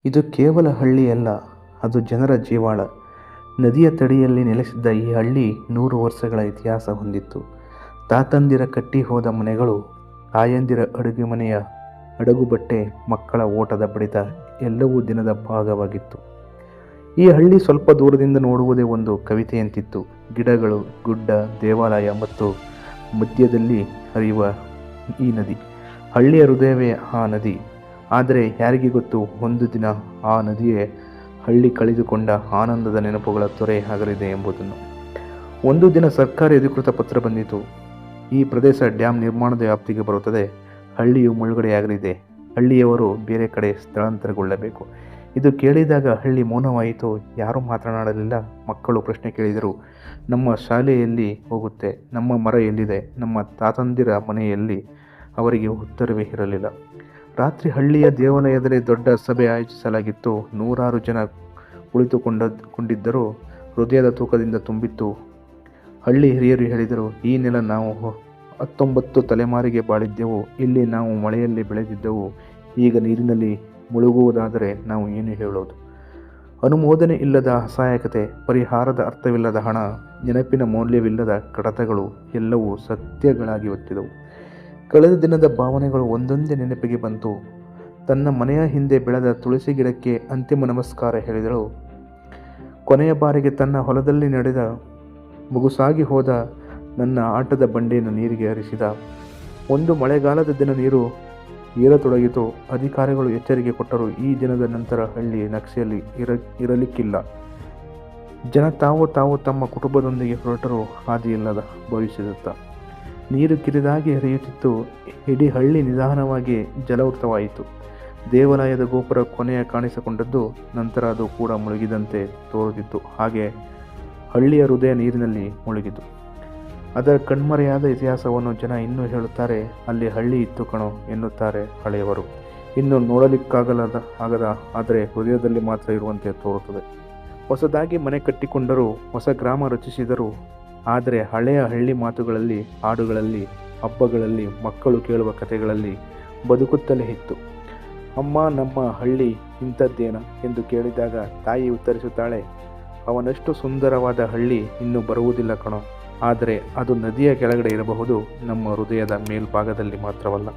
ಇದು ಕೇವಲ ಹಳ್ಳಿಯಲ್ಲ, ಅದು ಜನರ ಜೀವಾಳ. ನದಿಯ ತಡಿಯಲ್ಲಿ ನೆಲೆಸಿದ್ದ ಈ ಹಳ್ಳಿ 100 ವರ್ಷಗಳ ಇತಿಹಾಸ ಹೊಂದಿತ್ತು. ತಾತಂದಿರ ಕಟ್ಟಿ ಹೋದ ಮನೆಗಳು, ತಾಯಂದಿರ ಅಡುಗೆ ಮನೆಯ ಅಡಗು ಬಟ್ಟೆ, ಮಕ್ಕಳ ಓಟದ ಬಡಿತ ಎಲ್ಲವೂ ದಿನದ ಭಾಗವಾಗಿತ್ತು. ಈ ಹಳ್ಳಿ ಸ್ವಲ್ಪ ದೂರದಿಂದ ನೋಡುವುದೇ ಒಂದು ಕವಿತೆಯಂತಿತ್ತು. ಗಿಡಗಳು, ಗುಡ್ಡ, ದೇವಾಲಯ ಮತ್ತು ಮಧ್ಯದಲ್ಲಿ ಹರಿಯುವ ಈ ನದಿ. ಹಳ್ಳಿಯ ಹೃದಯವೇ ಆ ನದಿ. ಆದರೆ ಯಾರಿಗೆ ಗೊತ್ತು, ಒಂದು ದಿನ ಆ ನದಿಯೇ ಹಳ್ಳಿ ಕಳೆದುಕೊಂಡ ಆನಂದದ ನೆನಪುಗಳ ತೊರೆ ಆಗಲಿದೆ ಎಂಬುದನ್ನು. ಒಂದು ದಿನ ಸರ್ಕಾರಿ ಅಧಿಕೃತ ಪತ್ರ ಬಂದಿತು. ಈ ಪ್ರದೇಶ ಡ್ಯಾಮ್ ನಿರ್ಮಾಣದ ವ್ಯಾಪ್ತಿಗೆ ಬರುತ್ತದೆ. ಹಳ್ಳಿಯು ಮುಳುಗಡೆಯಾಗಲಿದೆ. ಹಳ್ಳಿಯವರು ಬೇರೆ ಕಡೆ ಸ್ಥಳಾಂತರಗೊಳ್ಳಬೇಕು. ಇದು ಕೇಳಿದಾಗ ಹಳ್ಳಿ ಮೌನವಾಯಿತು. ಯಾರೂ ಮಾತನಾಡಲಿಲ್ಲ. ಮಕ್ಕಳು ಪ್ರಶ್ನೆ ಕೇಳಿದರು. ನಮ್ಮ ಶಾಲೆ ಎಲ್ಲಿ ಹೋಗುತ್ತೆ? ನಮ್ಮ ಮರ ಎಲ್ಲಿದೆ? ನಮ್ಮ ತಾತಂದಿರ ಮನೆಯಲ್ಲಿ? ಅವರಿಗೆ ಉತ್ತರವೇ ಇರಲಿಲ್ಲ. ರಾತ್ರಿ ಹಳ್ಳಿಯ ದೇವಾಲಯದಲ್ಲಿ ದೊಡ್ಡ ಸಭೆ ಆಯೋಜಿಸಲಾಗಿತ್ತು. 100 ಜನ ಕುಳಿತುಕೊಂಡಿದ್ದರು. ಹೃದಯದ ತೂಕದಿಂದ ತುಂಬಿತ್ತು. ಹಳ್ಳಿ ಹಿರಿಯರು ಹೇಳಿದರು, ಈ ನೆಲ ನಾವು 19 ತಲೆಮಾರಿಗೆ ಬಾಳಿದ್ದೆವು. ಇಲ್ಲಿ ನಾವು ಮಳೆಯಲ್ಲಿ ಬೆಳೆದಿದ್ದೆವು. ಈಗ ನೀರಿನಲ್ಲಿ ಮುಳುಗುವುದಾದರೆ ನಾವು ಏನು ಹೇಳೋದು? ಅನುಮೋದನೆ ಇಲ್ಲದ ಅಸಹಾಯಕತೆ, ಪರಿಹಾರದ ಅರ್ಥವಿಲ್ಲದ ಹಣ, ನೆನಪಿನ ಮೌಲ್ಯವಿಲ್ಲದ ಕಡತಗಳು ಎಲ್ಲವೂ ಸತ್ಯಗಳಾಗಿ ಒತ್ತಿದವು. ಕಳೆದ ದಿನದ ಭಾವನೆಗಳು ಒಂದೊಂದೇ ನೆನಪಿಗೆ ಬಂತು. ತನ್ನ ಮನೆಯ ಹಿಂದೆ ಬೆಳೆದ ತುಳಸಿ ಗಿಡಕ್ಕೆ ಅಂತಿಮ ನಮಸ್ಕಾರ ಹೇಳಿದಳು. ಕೊನೆಯ ಬಾರಿಗೆ ತನ್ನ ಹೊಲದಲ್ಲಿ ನಡೆದ ಮುಗುಸಾಗಿ ಹೋದ ನನ್ನ ಆಟದ ಬಂಡೆಯನ್ನು ನೀರಿಗೆ ಹರಿಸಿದ. ಒಂದು ಮಳೆಗಾಲದ ದಿನ ನೀರು ಏರತೊಡಗಿತು. ಅಧಿಕಾರಿಗಳು ಎಚ್ಚರಿಕೆ ಕೊಟ್ಟರು. ಈ ದಿನದ ನಂತರ ಹಳ್ಳಿ ನಕ್ಷೆಯಲ್ಲಿ ಇರಲಿಕ್ಕಿಲ್ಲ. ಜನ ತಾವು ತಮ್ಮ ಕುಟುಂಬದೊಂದಿಗೆ ಹೊರಟರು. ಹಾದಿಯಿಲ್ಲದ ಭವಿಷ್ಯದತ್ತ. ನೀರು ಕಿರಿದಾಗಿ ಹರಿಯುತ್ತಿತ್ತು. ಇಡೀ ಹಳ್ಳಿ ನಿಧಾನವಾಗಿ ಜಲವೃತವಾಯಿತು. ದೇವಾಲಯದ ಗೋಪುರ ಕೊನೆಯ ಕಾಣಿಸಿಕೊಂಡದ್ದು. ನಂತರ ಅದು ಕೂಡ ಮುಳುಗಿದಂತೆ ತೋರುತ್ತಿತ್ತು. ಹಾಗೆ ಹಳ್ಳಿಯ ಹೃದಯ ನೀರಿನಲ್ಲಿ ಮುಳುಗಿತು. ಅದರ ಕಣ್ಮರೆಯಾದ ಇತಿಹಾಸವನ್ನು ಜನ ಇನ್ನೂ ಹೇಳುತ್ತಾರೆ. ಅಲ್ಲಿ ಹಳ್ಳಿ ಇತ್ತು ಕಣೋ ಎನ್ನುತ್ತಾರೆ ಹಳೆಯವರು. ಇನ್ನು ಆಗದ ಆದರೆ ಹೃದಯದಲ್ಲಿ ಮಾತ್ರ ಇರುವಂತೆ ತೋರುತ್ತದೆ. ಹೊಸದಾಗಿ ಮನೆ ಕಟ್ಟಿಕೊಂಡರು, ಹೊಸ ಗ್ರಾಮ ರಚಿಸಿದರು. ಆದರೆ ಹಳೆಯ ಹಳ್ಳಿ ಮಾತುಗಳಲ್ಲಿ, ಹಾಡುಗಳಲ್ಲಿ, ಹಬ್ಬಗಳಲ್ಲಿ, ಮಕ್ಕಳು ಕೇಳುವ ಕಥೆಗಳಲ್ಲಿ ಬದುಕುತ್ತಲೇ ಇತ್ತು. ಅಮ್ಮ, ನಮ್ಮ ಹಳ್ಳಿ ಇಂಥದ್ದೇನ ಎಂದು ಕೇಳಿದಾಗ ತಾಯಿ ಉತ್ತರಿಸುತ್ತಾಳೆ, ಅವನಷ್ಟು ಸುಂದರವಾದ ಹಳ್ಳಿ ಇನ್ನೂ ಬರುವುದಿಲ್ಲ ಕಣೋ. ಆದರೆ ಅದು ನದಿಯ ಕೆಳಗಡೆ ಇರಬಹುದು, ನಮ್ಮ ಹೃದಯದ ಮೇಲ್ಭಾಗದಲ್ಲಿ ಮಾತ್ರವಲ್ಲ.